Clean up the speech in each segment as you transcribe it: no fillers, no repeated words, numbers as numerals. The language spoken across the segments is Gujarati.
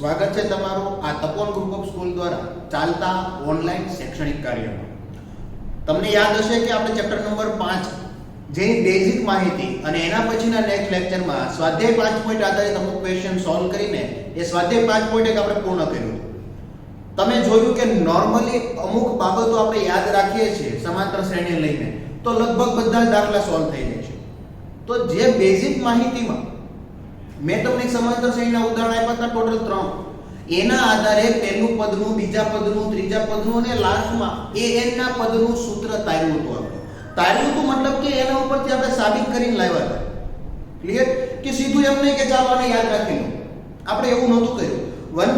સ્વાગત છે તમારું આ તપોન ગ્રુપ ઓફ સ્કૂલ દ્વારા ચાલતા ઓનલાઈન શૈક્ષણિક કાર્યમાં. તમને યાદ હશે કે આપણે ચેપ્ટર નંબર 5 જેની બેઝિક માહિતી અને એના પછીના નેક્સ્ટ લેક્ચરમાં સ્વાધ્યાય 5 પોઈન્ટ આધારિત અમુક ક્વેશ્ચન સોલ્વ કરીને એ સ્વાધ્યાય 5 પોઈન્ટ એક આપણે પૂર્ણ કર્યું. તમે જોયું કે નોર્મલી અમુક બાબતો આપણે યાદ રાખીએ છીએ સમાંતર શ્રેણી લઈને તો લગભગ બધા દાખલા સોલ્વ થઈ જાય છે. તો જે બેઝિક માહિતીમાં મેં તમને સમાંતર શ્રેણીના ઉદાહરણ આપ્યા હતા ટોટલ 3, એના આધારે પહેલું પદનું, બીજા પદનું, ત્રીજા પદનું અને લાસ્ટમાં an ના પદનું સૂત્ર તાર્યું હતું. આપણે તાર્યું હતું મતલબ કે એના ઉપરથી આપણે સાબિત કરીને લાવ્યા હતા. ક્લિયર? કે સીધું એમ નહીં કે ચાલો આને યાદ રાખી લો, આપણે એવું નહોતું કર્યું. 1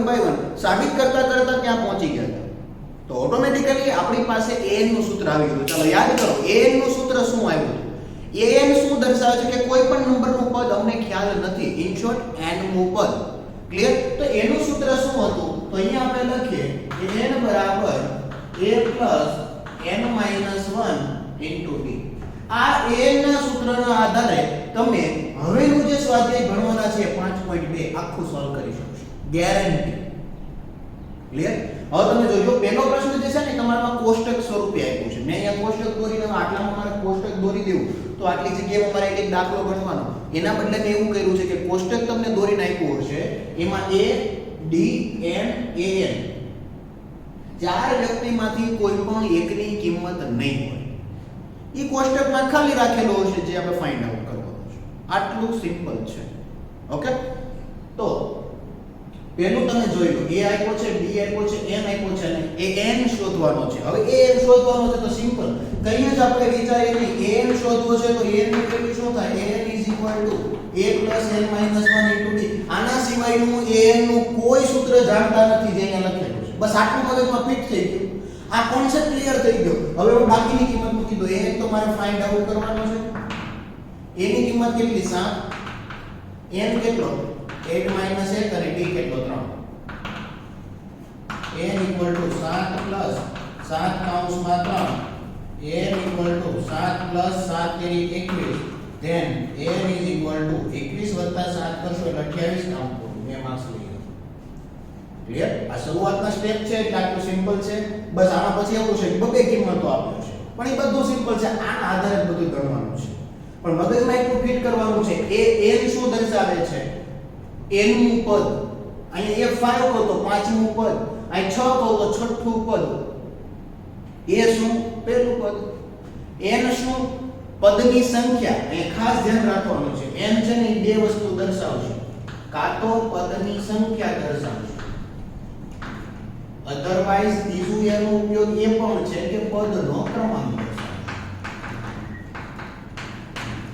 by 1 સાબિત કરતા કરતા ત્યાં પહોંચી ગયા હતા. તો ઓટોમેટિકલી આપણી પાસે an નું સૂત્ર આવી ગયું. ચાલો યાદ કરો, an નું સૂત્ર શું આવ્યું? an શું દર્શાવે છે કે કોઈ પણ નંબરનું પદ અમને ખ્યાલ નથી, ઇન શોર્ટ n મું પદ. ક્લિયર? તો એનું સૂત્ર શું હતું? તો અહીંયા આપણે લખીએ કે n બરાબર a plus n - 1 into d. આ an ના સૂત્રના આધારે તમે હવેનું જે સ્વાધ્યાય ભણવાના છે 5.2 આખું સોલ્વ કરી શકશો, ગેરંટી. ક્લિયર? હવે તમે જોજો, પહેલો પ્રશ્ન જે છે ને તમારામાં કોષ્ટક સ્વરૂપે આપ્યું છે. મેં અહીંયા કોષ્ટક દોરીને આટલામાં મારે કોષ્ટક દોરી દેવું તો આટલી જગ્યાએ મારે એક દાખલો ગણવાનો. એના બદલે મેં એવું કર્યું છે કે કોષ્ટક તમને દોરીને આપ્યું હશે, એમાં a d n an ચાર વ્યક્તિમાંથી કોઈ પણ એકની કિંમત નહીં હોય. એ કોષ્ટકમાં ખાલી રાખેલો હશે જે આપણે ફાઇન્ડ આઉટ કરવાનું છે. આટલું સિમ્પલ છે. ઓકે? તો પહેલું તમે જોઈ લો, a આપ્યો છે, b આપ્યો છે, n આપ્યો છે અને an શોધવાનો છે. હવે an શોધવાનો છે તો સિમ્પલ, કંઈ જ આપણે વિચારીએ નહીં. an શોધવો છે તો an ની વેલ્યુ શું થાય? an a plus n minus 1 into d. આના સિવાયનું an નું કોઈ સૂત્ર જાણતા નથી જે અહીંયા લખેલું છે. બસ આટલું મગજમાં ફિટ થઈ ગયું, આ કોન્સેપ્ટ ક્લિયર થઈ ગયો. હવે હું બાકીની કિંમત મૂકી દો. an તો મારે ફાઇન્ડ આઉટ કરવાનો છે. a ની કિંમત કેટલી? 7. n કેટલો? 8 minus 1 અને d કેટલો? 3. n equal to 7 plus 7 કૌંસમાં 3. n equal to 7 plus 7 તેરી 21. then n is equal to 21 વત્તા 7 કરશો એટલે 28 કાઉન્ટ કરો. બે માર્ક્સ લઈ લો. ક્લિયર? આ શરૂઆતના સ્ટેપ છે એટલે આટલું સિમ્પલ છે. બસ આના પછી એવું છે કે બે કિંમતો આપ્યો છે, પણ એ બધું સિમ્પલ છે. આના આધારે બધું ગણવાનું છે, પણ મગજમાં એટલું ફિટ કરવાનું છે. એ n શું દર્શાવે છે? n નું પદ. અહીંયા f5 કહો તો 5મું પદ, અહીં 6 કહો તો 6થું પદ. એ શું? પહેલું પદ. n શું? પદની સંખ્યા. અહીં ખાસ ધ્યાન રાખવાનું છે, n છે ને બે વસ્તુ દર્શાવશે. કાં તો પદની સંખ્યા દર્શાવશે, અધરવાઇઝ બીજું એનો ઉપયોગ એ પણ છે કે પદનો ક્રમાંક દર્શાવશે.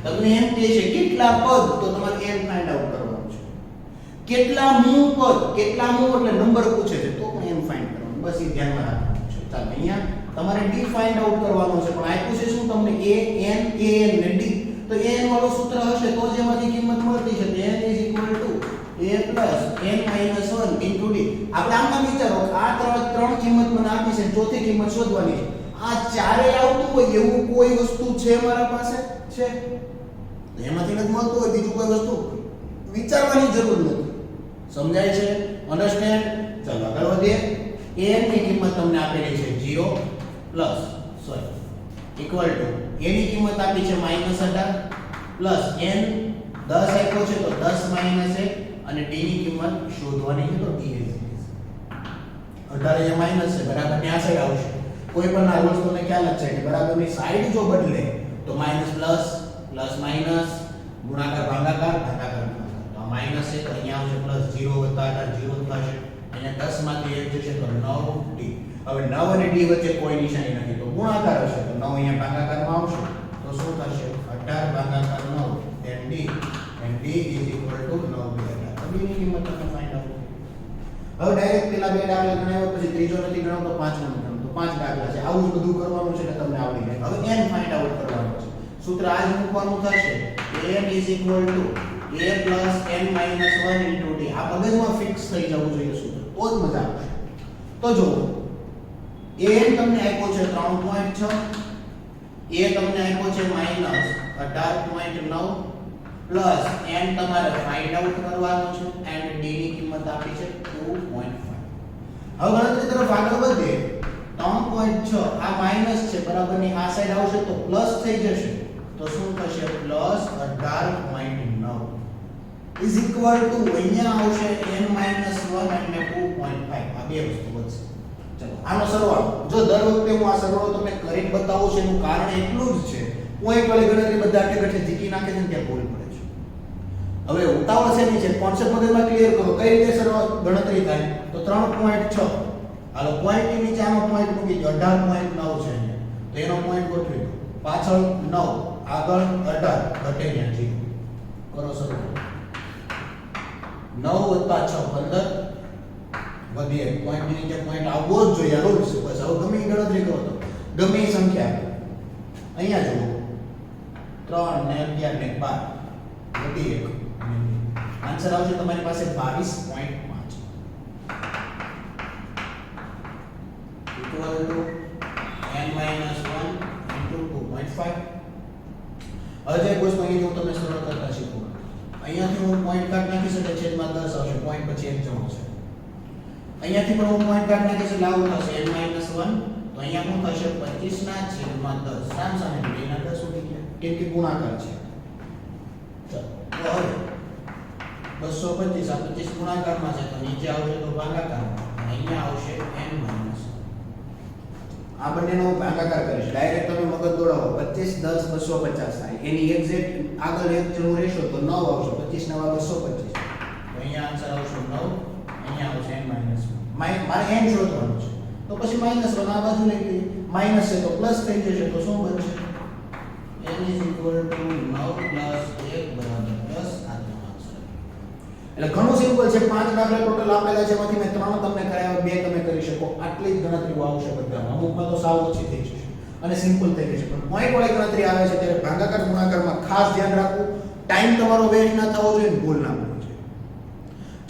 તમને એમ કહે છે કેટલા પદ, તો તમારે n ફાઇન્ડ આઉટ કરવાનું છે. કેટલા મું પદ, કેટલા મું એટલે નંબર પૂછે છે તો પણ n ફાઇન્ડ કરવાનું. બસ એ ધ્યાનમાં રાખવાનું છે. ચાલો અહીંયા તમારે d ફાઇન્ડ આઉટ કરવાનો છે, પણ આપ્યું છે શું તમને? a n ને d. તો a n વાળું સૂત્ર હશે તો જ એમાંથી કિંમત મળતી છે. n is equal to a plus n minus 1 into d. આપણે આમાં વિચારો, આ ત્રણ કિંમત મને આપી છે, ચોથી કિંમત શોધવાની છે. આ ચારે આવતું હોય એવું કોઈ વસ્તુ છે મારા પાસે? છે? એમાંથી નથી મળતું હોય બીજું કોઈ વસ્તુ વિચારવાની જરૂર નથી. સમજાય છે? અન્ડરસ્ટેન્ડ? ચાલો આગળ વધીએ. n ની કિંમત તમને આપેલી છે 0 પ્લસ ઇક્વલ ટુ a ની કિંમત આપી છે -18 પ્લસ n 10 આપ્યો છે તો 10 1 અને d ની કિંમત શોધવાની છે તો d is 18 એ માઈનસ છે, બરાબર ને આ સાઈડ આવશે. કોઈ પણ આ વસ્તુને ખ્યાલ જ છે કે બરાબરની સાઈડ જો બદલે તો માઈનસ પ્લસ, પ્લસ માઈનસ, ગુણાકાર ભાગાકાર, ભાગાકાર ગુણાકાર. તો આ માઈનસ છે તો અહીંયા આવશે પ્લસ 0 વત્તા 18 0 થશે. અહીંયા 10 માંથી 1 જશે તો 9d. હવે 9 અને d વચ્ચે કોઈ નિશાની નથી તો ગુણાકાર હશે તો 9 અહીંયા ભાગાકારમાં આવશે તો શું થશે? 18 ભાગાકાર 9 then d is equal to 9 ભાગ્યા 18. ની કિંમત તમે ફાઇન્ડ આઉટ. હવે ડાયરેક્ટ પેલા બે દાખલા ગણાવ્યા પછી ત્રીજો નથી ગણાવતો, પાંચમો ગણાવો તો 5 દાખલા છે. આવું જ બધું કરવાનું છે એટલે તમને આવડી જાય. હવે n ફાઇન્ડ આઉટ કરવાનું છે. સૂત્ર આ જ મૂકવાનું થશે. n is equal to a plus n minus 1 into d. આ મગજમાં ફિક્સ થઈ જવું જોઈએ સૂત્ર, તો જ મજા આવશે. તો જો an તમને આપ્યો છે 3.6, a તમને આપ્યો છે -18.9 પ્લસ n તમારે ફાઇન્ડ આઉટ કરવાનું છે એન્ડ d ની કિંમત આપી છે 2.5. હવે ગણતરી તરફ આગળ વધીએ. 3.6 આ માઈનસ છે બરાબર ની આ સાઈડ આવશે તો પ્લસ થઈ જશે તો શું થશે પ્લસ 18.9 ઇઝ ઇક્વલ ટુ અહીંયા આવશે n - 1 એટલે 2.5. આ બે વસ્તુ વધશે. ચલો આનો સરવાળો જો દર વખતે હું આ સરવાળો તમને કરીને બતાવું છું એનું કારણ એટલું જ છે પોઈન્ટ વાળી ગણતરી બધા આટે જીકી નાખે છે ને ત્યાં ભૂલ પડે છે. હવે ઉતાવળ છે ની છે કોન્સેપ્ટ મગજમાં ક્લિયર કરો કઈ રીતે સરવાળો ગણતરી થાય તો 3.6 હાલો પોઈન્ટ ની નીચે આનો પોઈન્ટ મૂકી દો 18.9 છે અહીંયા તો એનો પોઈન્ટ ગોઠવી દો પાછળ 9 આગળ 18 ઘટે ત્યાં 0 કરો સરવાળો 9 + 6 15 વધીએ પોઈન્ટ ની નીચે પોઈન્ટ આવવો જ જોઈએ રૂલ છે બસ હવે ગમે એ ગણતરી કરો તો ગમે એ સંખ્યા અહીંયા જુઓ 3 ને 11 ને 12 વધી 1 આન્સર આવશે તમારી પાસે 22.5 equal to n - 1 into 2.5. હવે જે કોઈ અહીં હું તમને સરળ કરતા શીખવું અહીંયાથી હું પોઈન્ટ કાઢ નાખી શકે છેદમાં 10 આવશે પોઈન્ટ પછી એક જમો છે અહીંયાથી પણ હું પોઈન્ટ કાઢ નાખી છે લાવું થશે n - 1 તો અહીંયા શું થશે 25 ના છેદમાં 10 સામે 2 ના 10 ઉડી ગયા કેમ કે ગુણાકાર છે. ચાલો તો હવે 225 આ 25 ગુણાકારમાં છે તો નીચે આવશે તો ભાગાકારમાં અહીંયા આવશે n - આ બંનેનો ભાગાકાર કરીશ ડાયરેક્ટ તમે મગજ દોડાવો 25 10 250 થાય એની એક્ઝેક્ટ આગળ એક જણો રહેશો તો 9 આવશે 25 નવા 225 તો અહીંયા આન્સર આવશે 9 અહીંયા આવશે n - મારે n શોધવાનું છે તો પછી -1 આ બાજુ લઈ લઈએ માઈનસ છે તો પ્લસ થઈ જશે તો શું બનશે n = 9 + 1 = 10 આ તમારો આન્સર. એટલે ઘણું સિમ્પલ છે 5 દાખલા ટોટલ આપેલા છે એમાંથી મેં 3 તમને કરાવ્યા 2 તમે કરી શકો આટલી જ ગણતરીઓ આવશે બધામાં અમુકમાં તો સાવ ઓછી થઈ જશે અને સિમ્પલ થઈ જશે પણ પોઈન્ટ વાળી ગણતરી આવે છે ત્યારે ભાગાકાર ગુણાકારમાં ખાસ ધ્યાન રાખવું ટાઈમ તમારો વેસ્ટ ના થવો જોઈએ ને ભૂલ ના કરવી જોઈએ.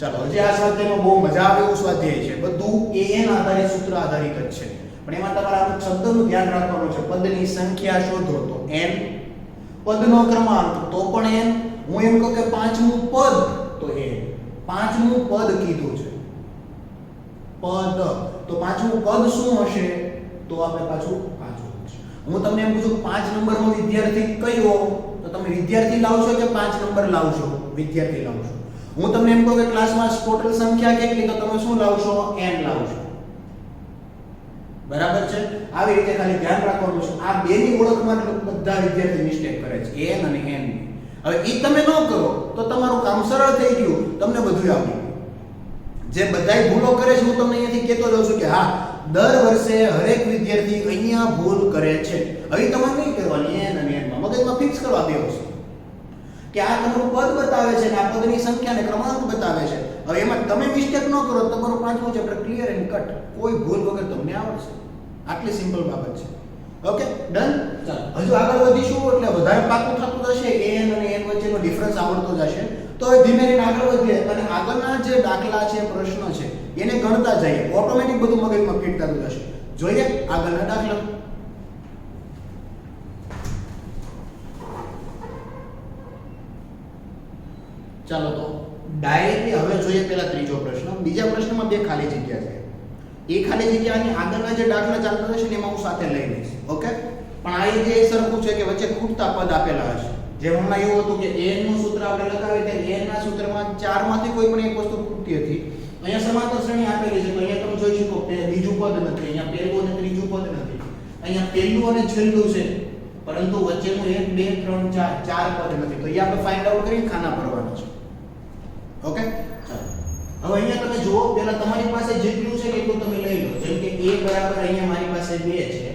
ચાલો હજી આ સ્વાધ્યાયમાં બહુ મજા આવે એવું સ્વાધ્યાય છે બધું an આધારિત સૂત્ર આધારિત જ છે પણ એમાં તમારે અમુક શબ્દનું ધ્યાન રાખવાનું છે પદની સંખ્યા શોધો તો n પદનો ક્રમાંક તો પણ n હું એમ કહું કે પાંચમું પદ તો એ પાંચમું પદ કીધું છે પદ તો પાંચમું પદ શું હશે તો આપણે પાછું પાંચમું હશે. હું તમને એમ પૂછું 5 નંબરનો વિદ્યાર્થી કયો તો તમે વિદ્યાર્થી લાવશો કે 5 નંબર લાવશો વિદ્યાર્થી લાવશો. હું તમને એમ કહું કે ક્લાસમાં ટોટલ સંખ્યા કેટલી તો તમે શું લાવશો n લાવશો બરાબર છે. આવી રીતે ખાલી ધ્યાન રાખવાનું છે આ બેની ઓળખમાં બધા વિદ્યાર્થી મિસ્ટેક કરે છે n અને n. હવે ઈ તમે ન કરો તો તમારું કામ સરળ થઈ ગયું તમને બધું આવડી ગયું. જે બધાય ભૂલો કરે છે હું તમને અહીંયાથી કહેતો જાઉં છું કે હા દર વર્ષે હરેક વિદ્યાર્થી અહીંયા ભૂલ કરે છે. હવે તમારે નહીં કરવાની n અને n માં મગજમાં ફિક્સ કરવા બે વસ્તુ કે આ તમારું પદ બતાવે છે ને આ પદની સંખ્યા ને ક્રમાંક બતાવે છે. હવે એમાં તમે મિસ્ટેક ન કરો તમારું પાંચમું ચેપ્ટર ક્લિયર એન્ડ કટ કોઈ ભૂલ વગર તમને આવડશે. આટલી સિમ્પલ બાબત છે. Okay done. ચાલો હજુ આગળ વધીશું એટલે વધારે પાકું થતું જશે an અને n વચ્ચેનો ડિફરન્સ આવડતો જશે તો હવે ધીમે ધીમે આગળ વધીએ અને આગળના જે દાખલા છે પ્રશ્નો છે એને ગણતા જઈએ ઓટોમેટિક બધું મગજમાં ફિટ થતું જશે. જોઈએ આગળના દાખલા. ચાલો તો ડાયરેક્ટલી હવે જોઈએ પેલા ત્રીજો પ્રશ્ન. બીજા પ્રશ્નમાં બે ખાલી જગ્યા છે એ ખાલી જગ્યાની આગળના જે દાખલા ચાલતા હશે ને એમાં હું સાથે લઈ લઈશ. ઓકે પણ આ જે સરખું છે કે વચ્ચે ખૂટતા પદ આપેલા હશે જેમ હમણાં એવું હતું કે an નું સૂત્ર આપણે લગાવીએ ત્યારે n ના સૂત્રમાં 4 માંથી કોઈ પણ એક વસ્તુ ખૂટતી હતી. અહીંયા સમાંતર શ્રેણી આપેલી છે તો અહીંયા તમે જોઈ શકો કે બીજું પદ નથી અહીંયા પહેલું અને ત્રીજું પદ નથી અહીંયા પહેલું અને છેલ્લું છે પરંતુ વચ્ચેનું 1 2 3 4 ચાર પદ નથી તો એ આપણે ફાઇન્ડ આઉટ કરીને ખાના ભરવાના છે. ઓકે ચાલો હવે અહીંયા તમે જુઓ પહેલા તમારી પાસે જેટલું છે એટલું તમે લઈ લો જેમ કે a બરાબર અહીંયા મારી પાસે 2 છે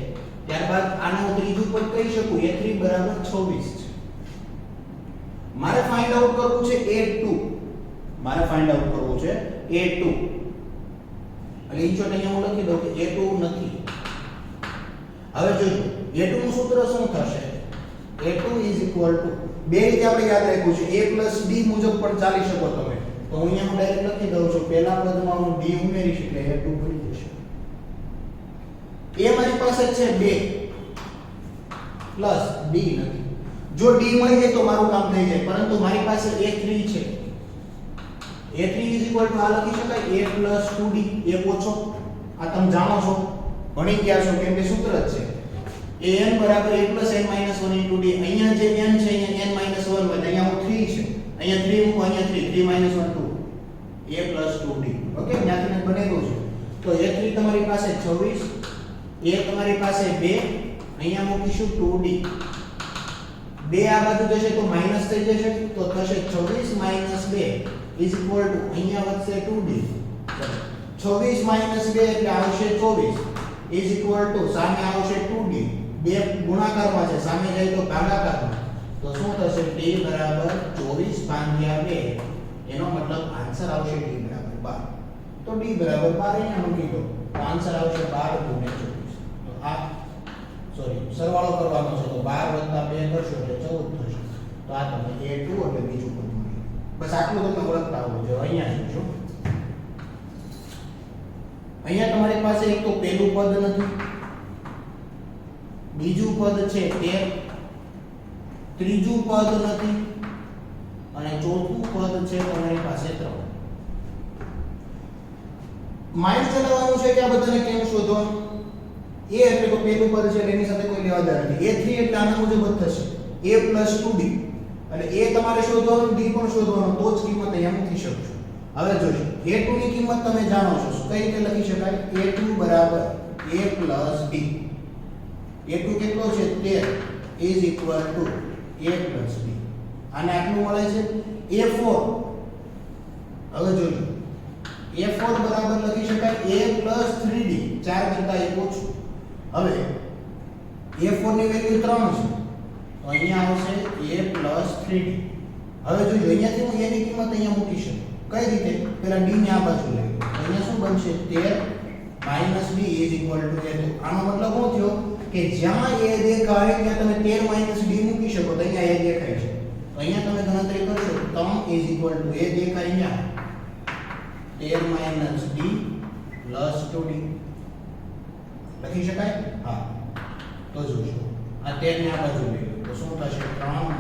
ત્યારબાદ આનું ત્રીજું પદ કહી શકું a3 બરાબર 26 છે. મારે ફાઇન્ડ આઉટ કરવું છે a2 મારે ફાઇન્ડ આઉટ કરવું છે a2 એટલે ઈચોટ અહીંયા હું લખી દઉં કે a2 નથી. હવે જોજો a2 નું સૂત્ર શું થશે a2 બે રીતે આપણે યાદ રાખ્યું છે a b મુજબ પણ ચાલી શકો તમે તો હું અહીંયા ડાયરેક્ટ લખી દઉં છું પહેલા પદમાં હું d ઉમેરીશ એટલે a2 બની જશે. a મારી પાસે છે 2 પ્લસ b નથી જો d મળી જાય તો મારું કામ થઈ જાય, પરંતુ મારી પાસે a3 છે. a3 આ લખી શકાય a 2d. a ઓછો આ તમે જાણો છો, ભણી ગયા છો, કેમ કે સૂત્ર જ છે an બરાબર a n - 1 d. અહીંયા જે n છે અહીંયા n - 1 હોય, અહીંયા હું 3 છે, અહીંયા 3 મૂકો, અહીંયા 3 3 - 1 2 a 2d. ઓકે, ત્યાંથી બનેલું છે. તો a3 તમારી પાસે 26, a તમારી પાસે 2, અહીંયા મૂકીશું 2d. 2 આ બાજુ જશે તો માઈનસ થઈ જશે, તો થશે 26 - 2 અહીંયા વધશે 2d. 26 - 2 એટલે આવશે 24 સામે આવશે 2d. 2 ગુણાકારમાં છે, સામે જાય તો ભાગાકારમાં. તો શું થશે? d બરાબર 24/2. એનો મતલબ આન્સર આવશે d બરાબર 12. તો d બરાબર 12 અહીંયા મૂકી દો, તો આન્સર આવશે 12 × 24. તો આ સરવાળો કરવાનો છે, તો 12 + 2 કરશો એટલે 14 થશે. તો આ તમને a2 એટલે બીજું પદ મળ્યું. બસ આટલું તમને ઓળખતા આવવું જોઈએ. અહીંયા જોજો, અહીંયા તમારી પાસે એક તો પહેલું પદ નથી, બીજું પદ છે 13, ત્રીજું પદ નથી, અને ચોથું પદ છે તમારી પાસે 3. માઇન્ડ ચલાવવાનું છે કે આ બધાને કેમ શોધવાનું. a એટલે તો પહેલું પદ છે, એની સાથે કોઈ લેવા દેવા નથી. a3 એટલે આના મુજબ જ થશે a + 2d. અને a તમારે શોધવાનું, d પણ શોધવાનું, તો જ કિંમત અહીંયા મૂકી શકશો. હવે જોજો, a2 ની કિંમત તમે જાણો છો, કઈ રીતે લખી શકાય? a2 બરાબર a + d. a2 કેટલો છે? 13 = a + d. આને આટલું મળે છે. a4, હવે જોજો, a4 બરાબર લખી શકાય a + 3d. 4 કરતા 1 ઓછું. હવે a4 ની વેલ્યુ 3 છે, તો અહીંયા આવશે a + 3d. હવે જોજો, અહીંયાથી હું a ની કિંમત અહીંયા મૂકી શકું. કઈ રીતે? પહેલા d ને આ બાજુ લઈ લો. અહીંયા શું બનશે? 13 - d = a2. આનો મતલબ શું થયો કે જ્યાં a દેખાય ત્યાં તમે 13 - d મૂકી શકો, તો અહીંયા a દેખાય છે. તો અહીંયા તમે ગણતરી કરશો, 3 = a દેખાય અહીંયા 13 - d + 2d. લખી શકાય? હા. તો જોજો, આ 13 ને આ બાજુ લઈ લો, તો શું થશે? 3 -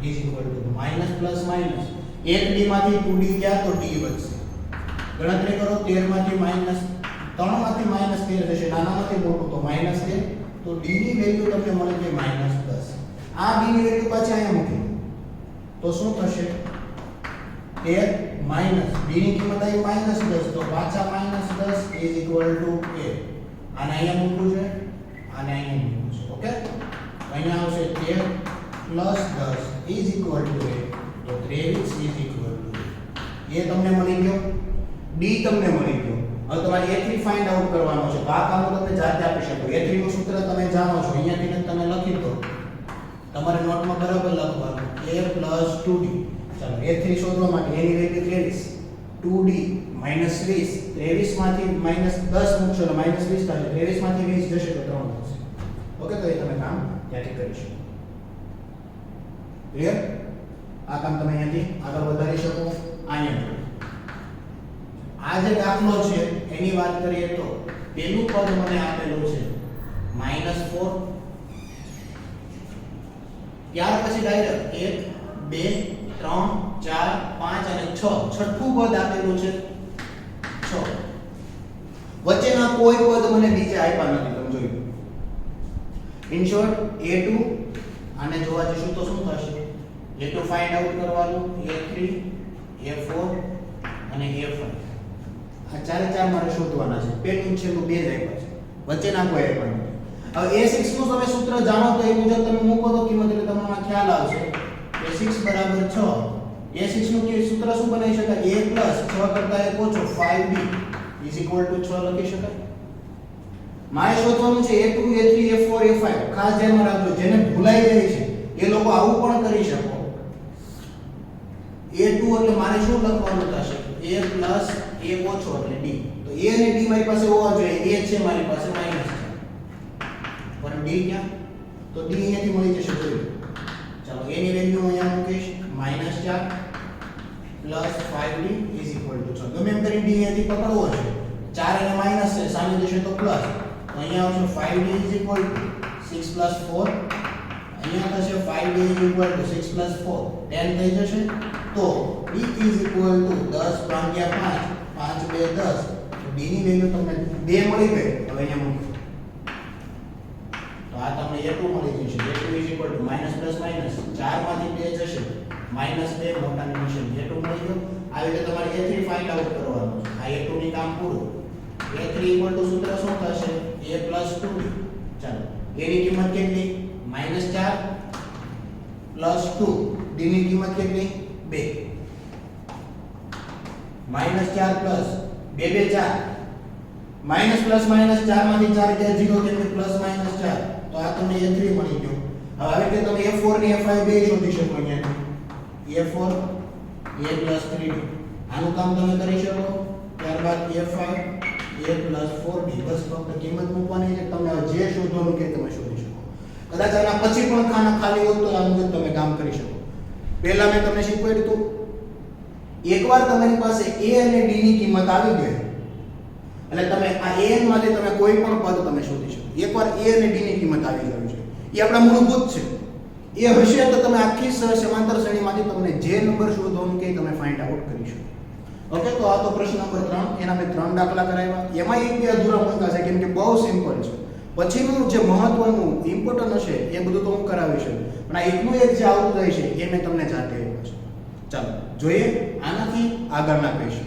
13 માઈનસ પ્લસ માઈનસ. 1d માંથી 2d ગયા તો d વધશે. ગણતરી કરો, 13 માંથી માઈનસ 3 માંથી માઈનસ 13 થશે, નાનામાંથી મોટું તો -13. તો d ની વેલ્યુ તમને મળે છે -10. આ d ની વેલ્યુ પાછી અહીંયા મૂકી તો શું થશે? 13 - d ની કિંમત આવી -10, તો પાછા -10 = a. આને અહીંયા મૂકવું છે, આને અહીંયા મૂકવું છે. ઓકે, અહીંયા આવશે 13 + 10 = a. તો 23 = a તમને મળી ગયો, d તમને મળી ગયો. હવે તમારે a3 ફાઇન્ડ આઉટ કરવાનો છે. તો આ કામ તમે જાતે આપી શકો. a3 નું સૂત્ર તમે જાણો છો, અહીંયાથી તમે લખી દો. તમારે નોટમાં બરાબર લખવાનું a + 2d. ચાલો, a3 શોધવા માટે a ની વેલ્યુ 23, 2d -20, 23 માંથી -10 મૂકશો તો -20 થશે. 23 માંથી 20 જશે તો 3 થશે. ઓકે, તો એ તમે કામ ત્યાંથી કરી શકો. ક્લિયર? આ કામ તમે અહીંયાથી આગળ વધારી શકો. અહીંયા આ જે દાખલો છે એની વાત કરીએ તો પેલું પદ મને આપેલું છે -4. ત્યાર પછી ડાયરેક્ટ 1 2 3 4 5 અને 6, છઠ્ઠું પદ આપેલું છે 6. વચ્ચેના કોઈ પદ મને નીચે આપ્યા નથી, તમે જોયું. ઇન શોર્ટ, a2 આને જોવા જશું તો શું થશે? a2 ફાઇન્ડ આઉટ કરવાનું, a3 a4 અને a5. આ ચારે ચાર મારે શોધવાના છે. પેલું છેલ્લું બે જ આપ્યા છે, વચ્ચેના કોઈ આપ્યા નથી. હવે a6 નું તમે સૂત્ર જાણો તો એ મુજબ તમે મૂકો તો કિંમત એટલે તમને ખ્યાલ આવશે. a6 બરાબર 6. a6 નું સૂત્ર શું બનાવી શકાય? a + 6 કરતા 1 ઓછો 5b = 6 લખી શકાય. મારે શોધવાનું છે a2 a3 a4 a5. ખાસ ધ્યાનમાં રાખજો, જેને ભૂલાઈ જાય છે એ લોકો આવું પણ કરી શકો. a2 એટલે મારે શું લખવાનું થશે? a + 1 ઓછો એટલે d. તો a અને d મારી પાસે હોવા જોઈએ. a છે મારી પાસે, માઈનસ છે, પણ d ક્યાં? તો d અહીંયાથી મળી જશે. જોયું. ચાલો, a ની વેલ્યુ અહીંયા મૂકીશ -4 + 5d = 6. ગમે એમ કરીને d અહીંયાથી પકડવો છે. 4 અને માઈનસ છે, સામે જશે તો પ્લસ. તો અહીંયા આવશે 5d = 6 + 4 અહીંયા થશે 5b = 6 + 4 10 થઈ જશે. તો b = 10 ભાગ્યા 5 5 2 10. તો b ની વેલ્યુ તમને 2 મળી ગઈ. હવે અહીંયા મૂકો તો આ તમને a2 મળી જશે. a2 = માઈનસ પ્લસ માઈનસ 4 માંથી 2 જશે -2 મોટા નિશાન a2 મળી ગયો. આવી રીતે તમારે a3 ફાઇન્ડ આઉટ કરવાનું છે. આ a2 ની કામ પૂરું. a3 = સૂત્ર શું થશે a + 2b. ચાલો a ની કિંમત કેટલી -4 + 2. d ની કિંમત કેટલી 2. -4 પ્લસ 2 2 4 માઈનસ પ્લસ માઈનસ 4 માંથી 4 ગયા 0 એટલે પ્લસ માઈનસ 4. તો આ તમને a3 મળી ગયો. હવે આવી રીતે તમે a4 ને a5 બે શોધી શકો. અહીંયા a4 a + 3d આનું કામ તમે કરી શકો. ત્યારબાદ a5 a + 4d બસ ફક્ત કિંમત મૂકવાની છે. તમે જે શોધવાનું કે તમે શોધી શકો. કદાચ આના પછી પણ ખાના ખાલી હોય તો આ મુજબ તમે કામ કરી શકો. પહેલા મેં તમને શીખવાડ્યું હતું એકવાર તમારી પાસે a અને d ની કિંમત આવી ગઈ એટલે તમે આ an માંથી તમે કોઈ પણ પદ તમે શોધી શકો. એકવાર a અને d ની કિંમત આવી ગઈ છે એ આપણા મૂળભૂત છે. એ હશે તો તમે આખી સમાંતર શ્રેણીમાંથી તમને જે નંબર શોધવાનું કે તમે ફાઇન્ડ આઉટ કરી શકો. ઓકે, તો આ તો પ્રશ્ન નંબર 3. એના મેં 3 દાખલા કરાવ્યા. એમાં એક બે અધૂરા મૂક્યા છે કેમ કે બહુ સિમ્પલ છે. પછીનું જે મહત્વનું ઇમ્પોર્ટન્ટ હશે એ બધું તો હું કરાવીશ, પણ આ એકનું એક જે આવતું જાય છે એ મેં તમને જાતે આપ્યું છે. ચાલો જોઈએ આનાથી આગળના ક્વેશ્ચન.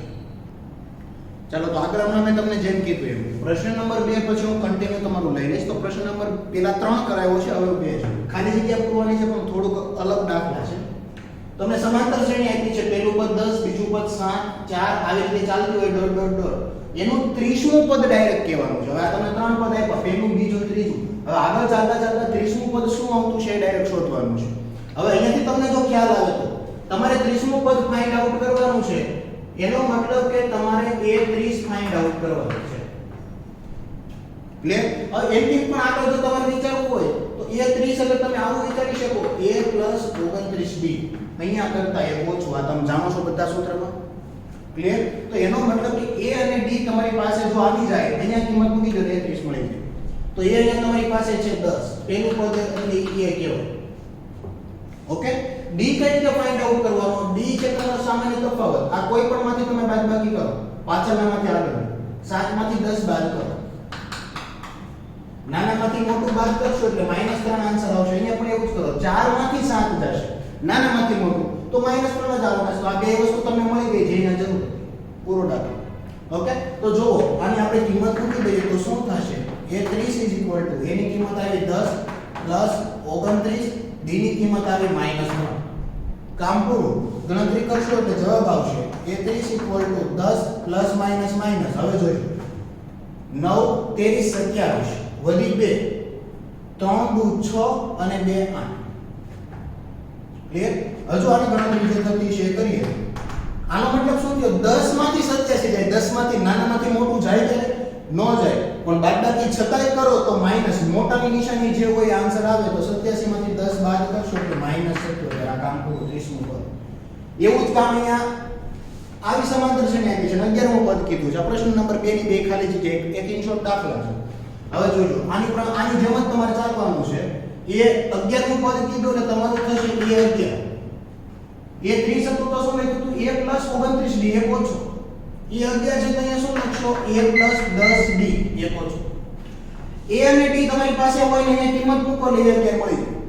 ચાલો તો આગળના મેં તમને જેમ કીધું એમ પ્રશ્ન નંબર 2 પછી હું કન્ટિન્યુ તમારું લઈ લઈશ. તો પ્રશ્ન નંબર પેલા 3 કરાયો છે, હવે 2 છે. ખાલી જગ્યા પૂરવાની છે પણ થોડુંક અલગ દાખલા છે. તમને સમાંતર શ્રેણી આપી છે. પહેલું પદ 10, બીજું પદ 7, 4 આવી રીતે ચાલતું હોય ડોટ ડોટ ડોટ. એનું 30મું પદ ડાયરેક્ટ કહેવાનું છે. હવે આ તમને 3 પદ આપ્યા, પહેલું બીજું ત્રીજું. હવે આગળ ચાલતા ચાલતા 30મું પદ શું આવતું છે એ ડાયરેક્ટ શોધવાનું છે. હવે અહીંયાથી તમને જો ખ્યાલ આવે તો તમારે 30મું પદ ફાઇન્ડ આઉટ કરવાનું છે. એનો મતલબ કે તમારે a30 ફાઇન્ડ આઉટ કરવાનું છે. ક્લિયર? હવે એથી પણ આગળ જો તમારે વિચારવું હોય તો a30 એટલે તમે આવું વિચારી શકો a + 29b. અહીંયા કરતા એ ઓછું. આ તમે જાણો છો બધા સૂત્રમાં. ક્લિયર? તો એનો મતલબ કે a અને d તમારી પાસે જો આવી જાય, અહીંયા કિંમત મૂકી દો 30 મળી જાય. તો a અહીંયા તમારી પાસે છે 10. પહેલું પદ એટલે a કહેવાય. ઓકે, d કઈ રીતે ફાઇન્ડ આઉટ કરવાનો? d છે તમારો સામાન્ય તફાવત. આ કોઈ પણ માંથી તમે બાદબાકી કરો, પાછળનામાંથી આગળ 7 માંથી 10 બાદ કરો, નાનામાંથી મોટું બાદ કરશો એટલે -3 આન્સર આવશે. અહીંયા પણ એવું જ કરો, 4 માંથી 7 જશે, નાનામાંથી મોટું તો -3 જ આવશે. તો આ બે વસ્તુ તમને મળી ગઈ જેની જરૂર પૂરો દાખલો. ઓકે, તો જો આની આપણે કિંમત મૂકી દઈએ તો શું થશે? a30 = a ની કિંમત આવી 10 + 29, d ની કિંમત આવી -3. કામ પૂરું. ગણતરી કરશો એટલે જવાબ આવશે a30 = 10 ± હવે જોજો 9 13 27 વધી 2 3 દુ 6 અને 2 8. ક્લિયર? હજુ આની ગણતરી જે થતી છે કરીએ. આનો મતલબ શું થયો? 10 માંથી 87 જાય. 10 માંથી નાનામાંથી મોટું જાય કે ન જાય, પણ બાદબાકી છતાંય કરો તો માઈનસ મોટાની નિશાની જે હોય આન્સર આવે. તો 87 માંથી 10 બાદ કરશો એટલે -77. આ કામ પૂરું 30મું પદ. એવું જ કામ અહીંયા આવી સમાંતર શ્રેણી આપી છે. 11મું પદ કીધું છે. પ્રશ્ન નંબર 2 ની બે ખાલી જગ્યા એક ઇનશોર્ટ દાખલા છે. હવે જોજો આની જેમ જ તમારે ચાલવાનું છે. એ 11મું પદ કીધું એટલે તમારું થશે a11. a30 હતું તો શું લખ્યું હતું? a + 29d એક ઓછો. a11 છે તો અહીંયા શું લખશો? a + 10d એક ઓછો. a અને d તમારી પાસે હોય ને એની કિંમત મૂકો એટલે a11 મળી જાય.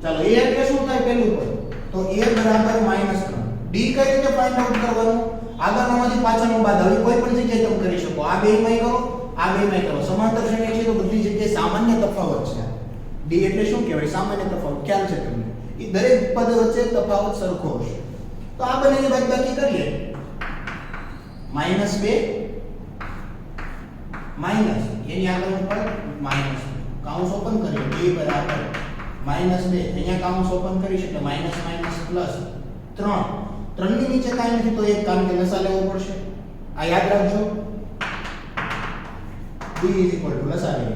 ચાલો a એટલે શું થાય? પહેલું પદ. તો a = -3. d કઈ રીતે ફાઇન્ડ આઉટ કરવાનું? આગળનામાંથી પાછળનું બાદ. હવે કોઈ પણ જગ્યાએ તમે કરી શકો. આ બેયમાં કરો, આ બેયમાં કરો. સમાંતર શ્રેણી છે તો બધી જગ્યાએ સામાન્ય તફાવત છે. d એટલે શું કહેવાય? સામાન્ય તફાવત. ખ્યાલ છે તમને? એ દરેક પદ વચ્ચે તફાવત સરખો હશે. તો આ બંનેની બાદબાકી કરીએ. -2 માઈનસ એની આગળનું પદ માઈનસ. કાઉન્સ ઓપન કરીએ. b = -2. અહીંયા કાઉન્સ ઓપન કરીશ એટલે માઈનસ માઈનસ પ્લસ 3. 3 ની નીચે કાંઈ નથી તો એક કારણ કે લસા લેવો પડશે. આ યાદ રાખજો. b = લસા લેવો.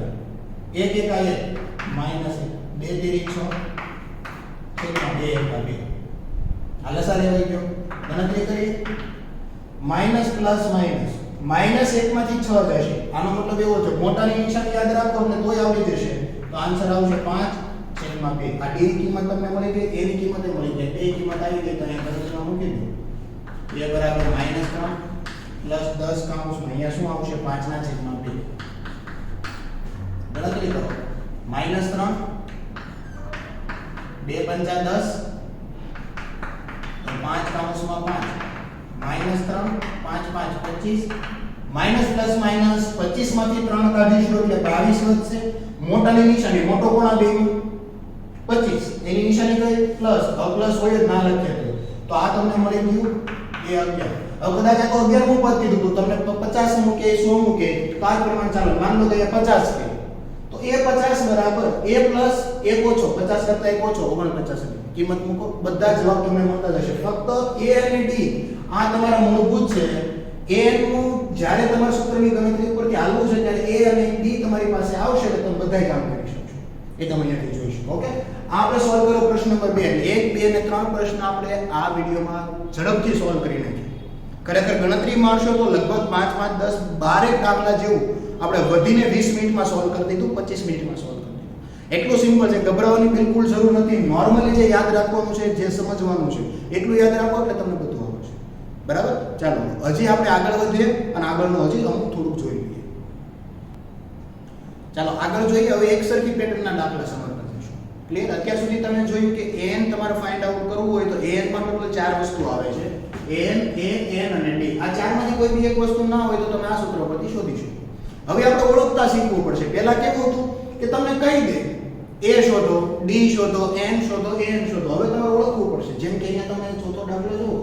1 1 આ 1 -1 2 3 6 2 1 2. આ લસા લેવાઈ ગયો. ગણતરી કરીએ. માઈનસ પ્લસ માઈનસ -1 માંથી 6 જશે. આનો મતલબ એવો છે મોટાની નિશાની યાદ રાખો એટલે તોય આવડી જશે. તો આન્સર આવશે 5/6. છેદમાં 2 આ d ની કિંમત તમને મળી ગઈ, a ની કિંમત મળી ગઈ, બે કિંમત આવી ગઈ તો અહીંયા ગણતરીમાં મૂકી દો. a બરાબર -3 પ્લસ 10 કૌંસમાં અહીંયા શું આવશે 5 ના છેદમાં 2 ગણતરી કરો. -3 2 પંચા 10 તો 5 કૌંસમાં 5 -3 5 5 25 માઈનસ પ્લસ માઈનસ 25 માંથી 3 કાઢીશું એટલે 22 વધશે. મોટાની નિશાની મોટો કોણ આ બેમાં 25 એની નિશાની કઈ પ્લસ. હવે પ્લસ હોય જ ના લખીએ તો આ તમને મળી ગયું a 11. હવે કદાચ આ તો 11 મું પદ કીધું તો તમને 50 મૂકે 100 મૂકે તો આ પ્રમાણે ચાલો માન લો કે 50 કે તો a 50 બરાબર a પ્લસ 1 ઓછો 50 કરતા 1 ઓછો 49 કિંમત મૂકો. બધા જવાબ તમને મળતા જશે. ફક્ત a અને d આ તમારા મૂળભૂત છે. a નું જ્યારે તમારા સૂત્રની ગણતરી ઉપરથી હાલવું છે ત્યારે a અને d તમારી પાસે આવશે એટલે તમે બધાય કામ કરી શકશો. એ તમે અહીંયાથી જોઈ શકો. ઓકે આપણે સોલ્વ કર્યો પ્રશ્ન નંબર 2. 1 2 અને 3 પ્રશ્ન આપણે આ વિડિયોમાં ઝડપથી સોલ્વ કરી નાખ્યા. ખરેખર ગણતરી મારશો તો લગભગ 5 5 10 12 દાખલા જેવું આપણે વધીને 20 મિનિટમાં સોલ્વ કરી દીધું, 25 મિનિટમાં સોલ્વ કરી દીધું. એટલું સિમ્પલ છે, ગભરાવાની બિલકુલ જરૂર નથી. નોર્મલી જે યાદ રાખવાનું છે, જે સમજવાનું છે એટલું યાદ રાખો એટલે તમને બધું આવશે. બરાબર? ચાલો હજી આપણે આગળ વધીએ અને આગળનું હજી અમુક થોડુંક જોઈ લઈએ. ચાલો આગળ જોઈએ. હવે એક સરખી પેટર્નના દાખલા સમજવા જઈશું. ક્લિયર? અત્યાર સુધી તમે જોયું કે n તમારે ફાઇન્ડ આઉટ કરવું હોય તો n માં ટોટલ 4 વસ્તુ આવે છે. n a n અને d. આ ચારમાંથી કોઈ બી એક વસ્તુ ના હોય તો તમે આ સૂત્ર પરથી શોધીશું. હવે આપણે ઓળખતા શીખવું પડશે. પહેલા કેવું હતું કે તમને કહી દે a શોધો, d શોધો, n શોધો, an શોધો. હવે તમારે ઓળખવું પડશે. જેમ કે અહીંયા તમે ચોથો દાખલો જુઓ.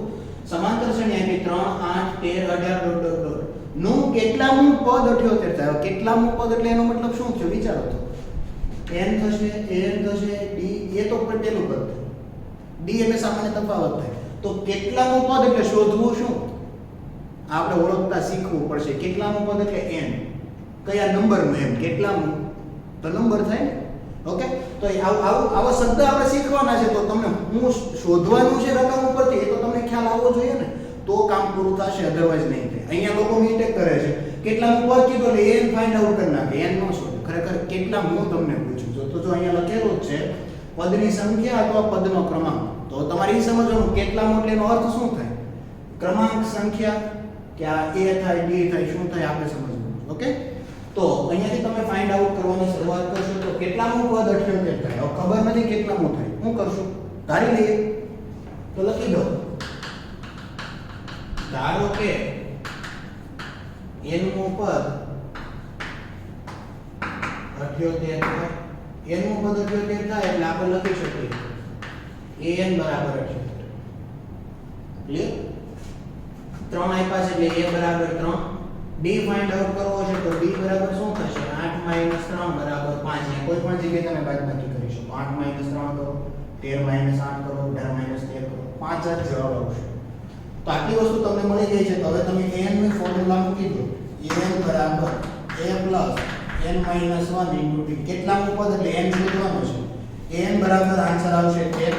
સમાંતર શ્રેણી આપી 3 8 13 18 નું કેટલામું પદ 78 થાય. કેટલામું પદ એટલે એનો મતલબ શું છે વિચારો તો. n થશે, an થશે, d એ તો પેલું પદ થાય. d એટલે સામાન્ય તફાવત થાય. તો કેટલામું પદ એટલે શોધવું શું? આપણે ઓળખતા શીખવું પડશે. કેટલામું પદ એટલે n. કયા નંબરનું એમ કેટલામું તો નંબર થાય ને. ઓકે તો આવો શબ્દ આપણે શીખવાના છે તો તમને હું શોધવાનું છે રકમ ઉપરથી એ તો તમને ખ્યાલ આવવો જોઈએ ને તો કામ પૂરું થશે, અધરવાઇઝ નહીં થાય. અહીંયા લોકો મિસ્ટેક કરે છે. કેટલામું પદ કીધું એટલે n ફાઇન્ડ આઉટ કરી નાખે. n નો શોધે. ખરેખર કેટલા હું તમને પૂછું છું તો જો અહીંયા લખેલું જ છે પદની સંખ્યા અથવા પદનો ક્રમાંક. તો તમારે એ સમજવાનું કેટલામું એટલે એનો અર્થ શું થાય. ક્રમાંક, સંખ્યા કે આ a થાય, d થાય, શું થાય આપણે સમજવાનું. ઓકે તો અહીંયાથી તમે ફાઇન્ડ આઉટ કરવાની શરૂઆત કરશો તો કેટલામું પદ 78 થાય. હવે ખબર નથી કેટલામું થાય. શું કરશું? ધારી લઈએ તો લખી દો. ધારો કે n નું પદ 78 થાય. n નું પદ 78 થાય એટલે આપણે લખી શકીએ an બરાબર 78. ક્લિયર? 3 આપ્યા છે એટલે a બરાબર 3. d ફાઇન્ડ આઉટ કરવો છે તો d બરાબર શું થશે? 8 3 બરાબર 5. કોઈ પણ જગ્યાએ તમે બાદબાકી કરી શકો. 8 3 કરો, 13 8 કરો, 18 13 કરો, 5 જ જવાબ આવશે. તો આટલી વસ્તુ તમને મળી ગઈ છે. તો હવે તમે n ની ફોર્મ્યુલા મૂકી દો. n બરાબર a n - 1 * d. કેટલામું પદ એટલે n શોધવાનું છે. n બરાબર આન્સર આવશે 13.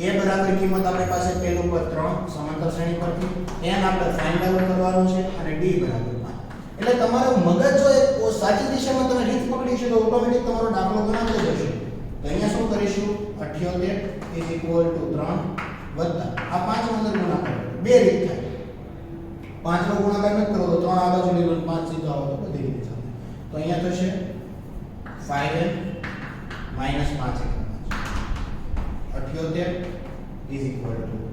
a બરાબર કિંમત આપણી પાસે પહેલું પદ 3 સમાંતર શ્રેણી પરથી. n આપણે ફાઇન્ડ આઉટ કરવાનું છે અને d બરાબર 5. એટલે તમારું મગજ જો એક સાચી દિશામાં તમે રીત પકડી છે તો ઓટોમેટિક તમારો દાખલો ગણાતો જશે. તો અહીંયા શું કરીશું? 78 = 3 વત્તા આ 5 નો અંદર ગુણાકાર. બે રીત થાય. 5 નો ગુણાકાર ન કરો તો 3 આ બાજુ લેવો 5 સીધો આવો તો બધી રીતે ચાલે. તો અહીંયા થશે 5n - 5 78 =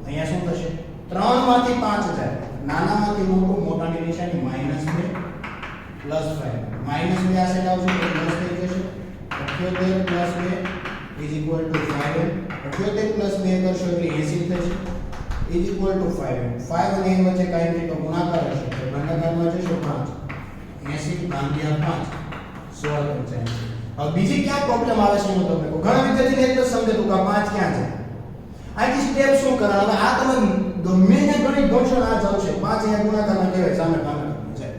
અહીંયા શું થશે? 3 માંથી 5 જાય. નાનામાંથી મોટું, મોટાની નિશાની -2 + 5. -2 આ સાઈડ આવશે તો પ્લસ થઈ જશે. 78 + 2 = 5n. 78 + 2 કરશો એટલે 80 થશે = 5n. 5 અને n વચ્ચે કાંઈ નહીં તો ગુણાકાર હશે તો ભાગાકારમાં જશો 5. 80 / 5 16 × 5. હવે બીજી ક્યાં પ્રોબ્લેમ આવે છે હું તમને કહું. ઘણા વિદ્યાર્થીને એક જ સમજે તો કે 5 ક્યાં છે. આથી સ્ટેપ શું કરવાનું? હવે આ તમે ગમે ને ગણિત ગણશો ને આ જ આવશે. 5 અહીંયા ગુણાકારમાં કહેવાય સામે ભાગાકારમાં જાય.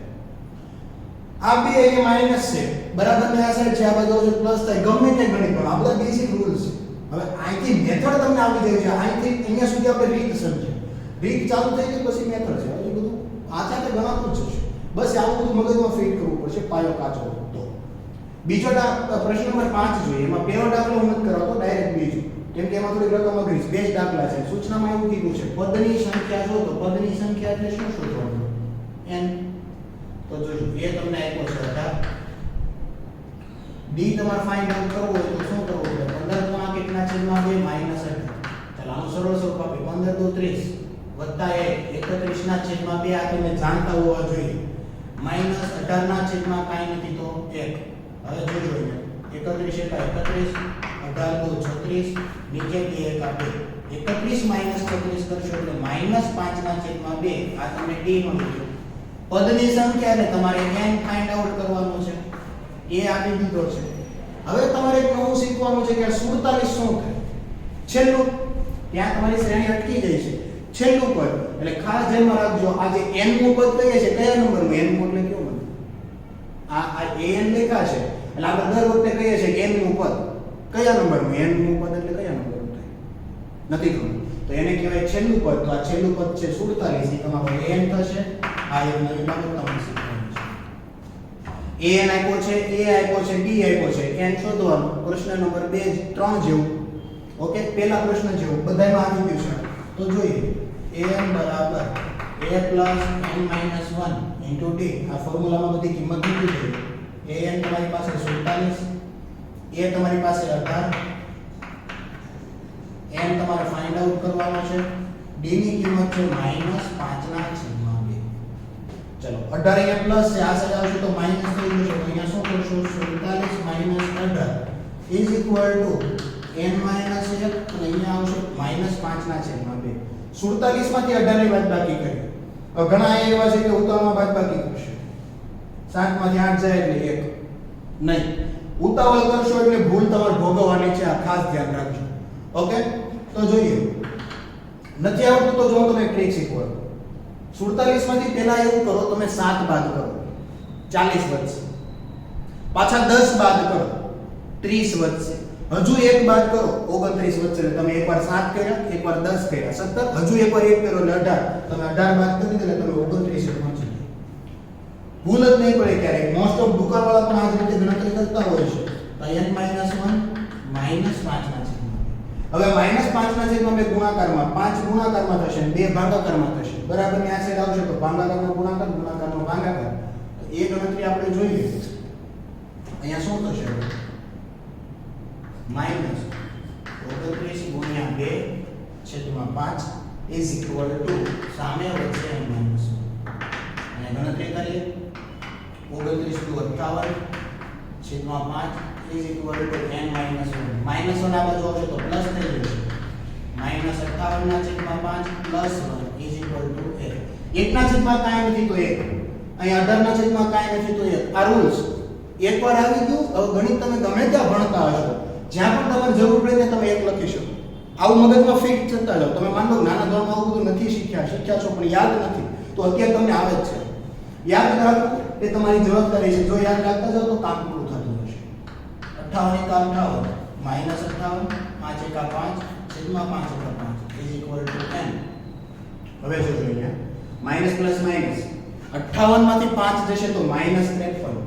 આ બે અહીંયા માઈનસ છે બરાબર ને આ સાઈડ છે આ બાજુ આવશે પ્લસ થાય. ગમે તે ગણિત ગણો. આ બધા બેસિક રૂલ્સ છે. હવે અહીંથી મેથડ તમને આવી જાય છે. અહીંથી અહીંયા સુધી આપણે રીત સમજે. રીત ચાલુ થઈ ગઈ પછી મેથડ છે. એ બધું આ સાથે ગણાતું જ છે. બસ આવું બધું મગજમાં ફિટ કરવું પડશે. પાયો કાચો તો બીજો પ્રશ્ન નંબર 5 જોઈએ. એમાં પહેલો દાખલો હું કેમ કે એમાં થોડી રકમ અઘરી છે. બે જ દાખલા છે. સૂચનામાં એવું કીધું છે પદની સંખ્યા જો તો પદની સંખ્યા એટલે શું શોધવાનું? n. તો જોજો એ તમને આપ્યો છે 18. d તમારે ફાઇન્ડ આઉટ કરવો હોય તો શું કરવું પડે? 15 ગુણ્યા કેટલા છેદમાં 2 માઈનસ 18. ચાલો આનું સરળ સ્વરૂપ આપી 15 દુ 30 વત્તા 1 31 ના છેદમાં 2 આ તમે જાણતા હોવા જોઈએ. માઈનસ 18 ના છેદમાં કાંઈ નથી તો 1. હવે જોજો અહીંયા 31 એકા 31 18 દુ 36 નીચે 2 એકા 2 31 માઈનસ 36 કરશો એટલે માઈનસ 5 ના છેદમાં 2 આ તમને d મળ્યું. પદની સંખ્યાને તમારે n ફાઇન્ડ આઉટ કરવાનું છે. એ આપી દીધો છે. હવે તમારે એક નવું શીખવાનું છે કે 47 શું થાય? છેલ્લું ત્યાં તમારી શ્રેણી અટકી જાય છે. છેલ્લું પદ એટલે ખાસ ધ્યાનમાં રાખજો આ જે n નું પદ કહીએ છે કયા નંબરનું? n નું એટલે કેવું બને? આ an લેખા છે એટલે આપણે દર વખતે કહીએ છીએ કે n નું પદ કયા નંબરનું? n નું પદ એટલે કયા નંબરનું થાય? નથી ખબર. તો એને કહેવાય છેલ્લું પદ. તો આ છેલ્લું પદ છે 47 એ તમારો n થશે. આ એક નવી બાબત તમને શીખવાની છે. an આપ્યો છે, a આપ્યો છે, b આપ્યો છે. n શોધવાનો. પ્રશ્ન નંબર 2 3 જેવું. ઓકે, પહેલા પ્રશ્ન જેવું બધાયમાં આવી ગયું છે. તો જોઈએ an બરાબર a n 1 d. આ ફોર્મ્યુલામાં બધી કિંમત મૂકી દઈએ. an તમારી પાસે 47, a તમારી પાસે 18, n તમારે ફાઇન્ડ આઉટ કરવાનો છે. d ની કિંમત છે -5 ના છેદમાં 2. ચલો 18 અહીંયા પ્લસ છે, આ સાઈડ આવશે તો માઈનસ થઈ જશે. તો અહીંયા શું કરશો? 47 18 is equal to n minus 1 અને અહીંયા આવશે -5 ના છેદમાં 2. 47 માંથી 18 ની બાદબાકી કરી. ઘણા એવા છે કે ઉતાવળમાં બાદબાકી કરશે. 7 માંથી 8 જાય એટલે 1. નહીં, ઉતાવળ કરશો એટલે ભૂલ તમારે ભોગવવાની છે. આ ખાસ ધ્યાન રાખજો. ઓકે, તો જોઈએ. નથી આવડતું તો જો તમે ટ્રીક શીખવાડો. 47 માંથી પહેલા એવું કરો તમે 7 બાદ કરો 40 વધશે. પાછા 10 બાદ કરો 30 વધશે. હજુ એક બાદ કરો 29 વધશે. તમે એકવાર 7 કર્યા, એકવાર 10 કર્યા 17, હજુ એકવાર 1 કર્યો એટલે 18. તમે 18 બાદ કરી દીધા એટલે તમે 29 પહોંચી ગયા. ભૂલ જ નહીં પડે ક્યારેક. મોસ્ટ ઓફ દુકાનવાળા પણ આ જ રીતે ગણતરી કરતા હોય છે. તો n - 1 -5 ના છેદમાં 2. હવે -5 ના છેદમાં 2 ગુણાકારમાં 5 ગુણાકારમાં થશે અને 2 ભાગાકારમાં થશે. બરાબર ની આ સાઈડ આવશે તો ભાગાકારનો ગુણાકાર, ગુણાકારનો ભાગાકાર. તો એ ગણતરી આપણે જોઈએ. અહીંયા શું થશે? -29 ગુણ્યા 2 છેદમાં 5 ઇઝ ઇક્વલ ટુ સામે વચ્ચે n - અને ગણતરી કરીએ 29 * 58 છેદમાં 5 ઇઝ ઇક્વલ ટુ n - 1. -1 આ બાજુ આવશે તો પ્લસ થઈ જશે. -58 ના છેદમાં 5 પ્લસ 1 ઇઝ ઇક્વલ ટુ 1. 1 ના છેદમાં કાંઈ નથી તો 1. અહીં 18 ના છેદમાં કાંઈ નથી તો 1. આ રૂલ્સ એકવાર આવી ગયું. હવે ગણિત તમે ગમે ત્યાં ભણતા હશો, જ્યાં પણ તમારે જરૂર પડે તમે 1 લખી શકો. આવું મગજમાં ફિટ થતા જાવ. તમે માનો નાના ધોરણમાં આવું બધું નથી શીખ્યા છો પણ યાદ નથી, તો અત્યારે તમને આવે જ છે. યાદ રાખવું એ તમારી જવાબદારી છે. જો યાદ રાખતા જાવ તો કામ પૂરું થતું જશે. 58 એકા 58 -58 5 એકા 5 છેદમાં 5 એકા 5 ઇઝ ઇક્વલ ટુ n. હવે જોજો અહીંયા માઈનસ પ્લસ માઈનસ 58 માંથી 5 જશે તો -53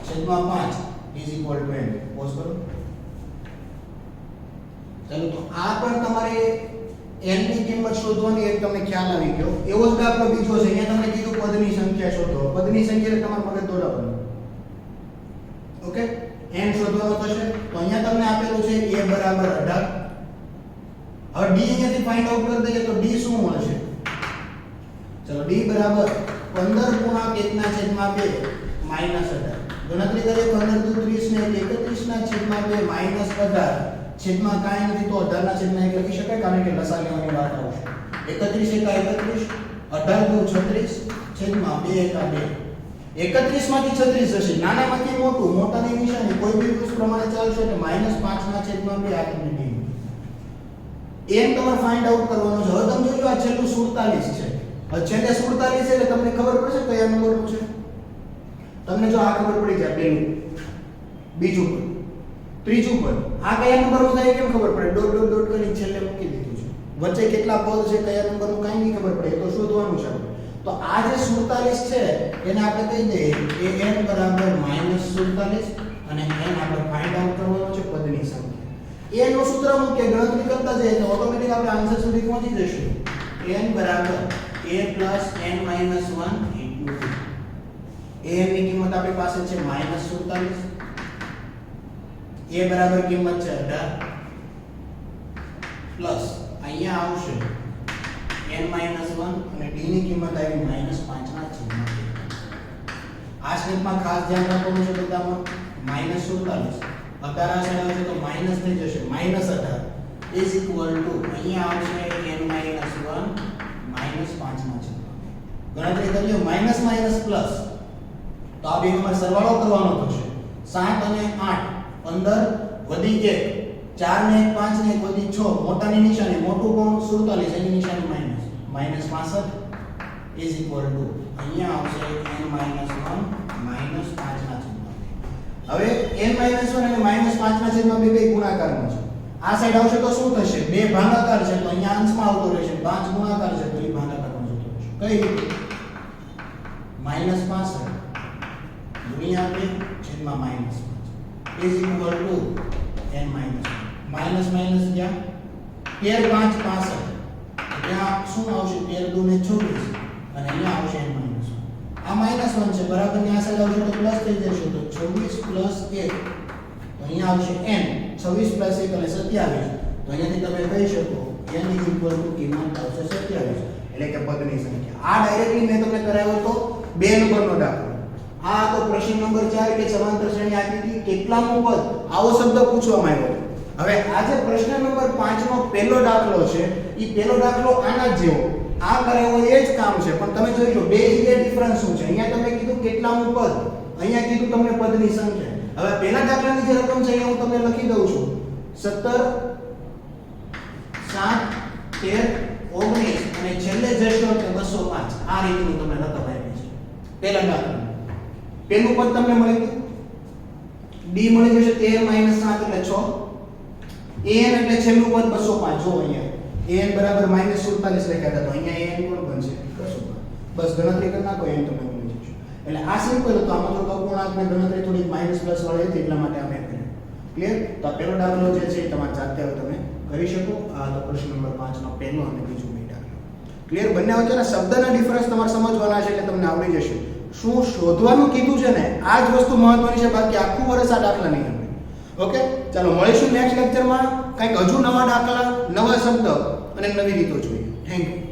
છેદમાં 5 is equal to n. Pause કરો. ચાલો, તો આ પણ તમારે n ની કિંમત શોધવાની એક તમને ખ્યાલ આવી ગયો. એવો જ દાખલો બીજો છે. અહીંયા તમને કીધું પદની સંખ્યા શોધો. પદની સંખ્યા એટલે તમારું મગજ દોડાવવાનું. ઓકે, n શોધવાનો થશે. તો અહીંયા તમને આપેલું છે a બરાબર 18. હવે d અહીંયાથી ફાઇન્ડ આઉટ કરી દઈએ તો d શું મળશે? ચલો, d બરાબર 15 ગુણ્યા 1 ના છેદમાં 2 -18. ગણતરી કરીએ 15 દુ 30 ને 31 ના છેદમાં 2 -18 છેદમાં કાંઈ નથી તો 18 ના છેદમાં 1 લખી શકાય, કારણ કે લસા લેવાની વાત આવશે. 31 એકા 31 18 દુ 36 છેદમાં 2 એકા 2. 31 માંથી 36 જશે. નાનામાંથી મોટું, મોટાની નિશાની કોઈ બી વસ્તુ પ્રમાણે ચાલશે એટલે -5 ના છેદમાં 2 આ તમને d. n તમારે ફાઇન્ડ આઉટ કરવાનો છે. હવે તમે જોજો આ છેલ્લું 47 છે. હવે છેલ્લે 47 છે એટલે તમને ખબર પડશે કયા નંબરનું છે. તમને જો આ ખબર પડી જાય પહેલું, બીજું પદ, ત્રીજું પદ, આ કયા નંબરનું થાય કેમ ખબર પડે? ડોટ ડોટ ડોટ કરી છેલ્લે મૂકી દીધું છે. વચ્ચે કેટલા પદ છે, કયા નંબરનું કાંઈ નહીં ખબર પડે, એ તો શોધવાનું છે. તો આ જે 47 છે એને આપણે કહી દઈએ કે n બરાબર -47 અને n આપણે ફાઇન્ડ આઉટ કરવાનો છે પદની સંખ્યા. a નું સૂત્ર મૂકીએ ગણતરી કરતા જઈએ તો ઓટોમેટિક આપણે આન્સર સુધી પહોંચી જશું n બરાબર a plus n minus 1 into 2 a ની કિંમત આપણી પાસે છે -47 a બરાબર કિંમત છે 18 પ્લસ અહીંયા આવશે n minus 1 અને d ની કિંમત આવી -5 ના છેદમાં 2 આ સ્ટેપમાં ખાસ ધ્યાન રાખવાનું છે બધામાં -47 18 આ સાઈડ આવશે તો માઈનસ થઈ જશે -18 is equal to અહીંયા આવશે n minus 1 -5 ના છેદમાં 2 ગણતરી કરીએ માઈનસ માઈનસ પ્લસ તો આ બેનો માં સરવાળો કરવાનો થશે 7 અને 8 15 વધી 1 4 ને 1 5 ને 1 વધી 6 મોટાની નિશાની મોટું કોણ 47 એની નિશાની માઈનસ -65 is equal to અહીંયા આવશે n minus 1 -5 ના છેદમાં 2 હવે n minus 1 અને -5 ના છેદમાં 2 બે ગુણાકારમાં છે આ સાઈડ આવશે તો શું થશે 2 ભાગાકાર છે તો અહીંયા અંશમાં આવતો રહેશે 5 ગુણાકાર છે તો એ ભાગાકારમાં જતો રહેશે કઈ રીતે -65 ગુણ્યા 2 છેદમાં -5 is equal to n minus 1 minus minus ગયા 13 5 65 ત્યાં શું આવશે 13 2 ને 24 અને અહીંયા આવશે n minus 1 આ -1 છે બરાબર ની આ સાઈડ આવશે તો પ્લસ થઈ જશે તો 26 પ્લસ 1 તો અહીંયા આવશે n 26 પ્લસ 1 એટલે 27 તો અહીંયાથી તમે કહી શકો n is equal to કિંમત આવશે 27 એટલે કે પદની સંખ્યા આ ડાયરેક્ટલી મેં તમને કરાવ્યો તો 2 નંબરનો દાખલો આ તો પ્રશ્ન નંબર 4 કે સમાંતર શ્રેણી આપી હતી કેટલામું પદ આવો શબ્દ પૂછવામાં આવ્યો હવે આ જે પ્રશ્ન નંબર 5 નો પહેલો દાખલો છે ઈ પહેલો દાખલો આના જ જેવો આ કરાયો એ જ કામ છે પણ તમે જોઈજો બે જગ્યાએ ડિફરન્સ શું છે અહીંયા તમે કીધું કેટલામું પદ અહીંયા કીધું તમને પદની સંખ્યા હવે પહેલા દાખલાની જે રકમ છે એ હું તમને લખી દઉં છું 17 7 13 19 અને છેલ્લે જશો તો 205 આ રીતનું તમને રકમ આપી છે પહેલા દાખલા પહેલું પદ તમને મળી ગયું d મળી જશે 13 7 એટલે 6 an એટલે છેલ્લું પદ 205 જો અહીંયા an બરાબર -47 લખ્યા હતા તો અહીંયા an કોણ બનશે 205 બસ ગણતરી કરી નાખો n તમને મળી જશે એટલે આ સિમ્પલ હતો આમાં તો અપૂર્ણાંકની ગણતરી થોડી માઈનસ પ્લસ વાળી હતી એટલા માટે આપણે કર્યું ક્લિયર તો આ પહેલો દાખલો જે છે તમારે જાતે હવે તમે કરી શકો આ તો પ્રશ્ન નંબર 5 નો પહેલો અને બીજો બે દાખલો ક્લિયર બંને વચ્ચેના શબ્દના ડિફરન્સ તમારે સમજવાના છે એટલે તમને આવડી જશે શું શોધવાનું કીધું છે ને આ જ વસ્તુ મહત્વની છે બાકી આખું વર્ષ આ દાખલા નહીં આવે ઓકે ચાલો મળીશું નેક્સ્ટ લેક્ચરમાં કંઈક હજુ નવા દાખલા નવા શબ્દ અને નવી રીતો જોઈએ થેન્ક યુ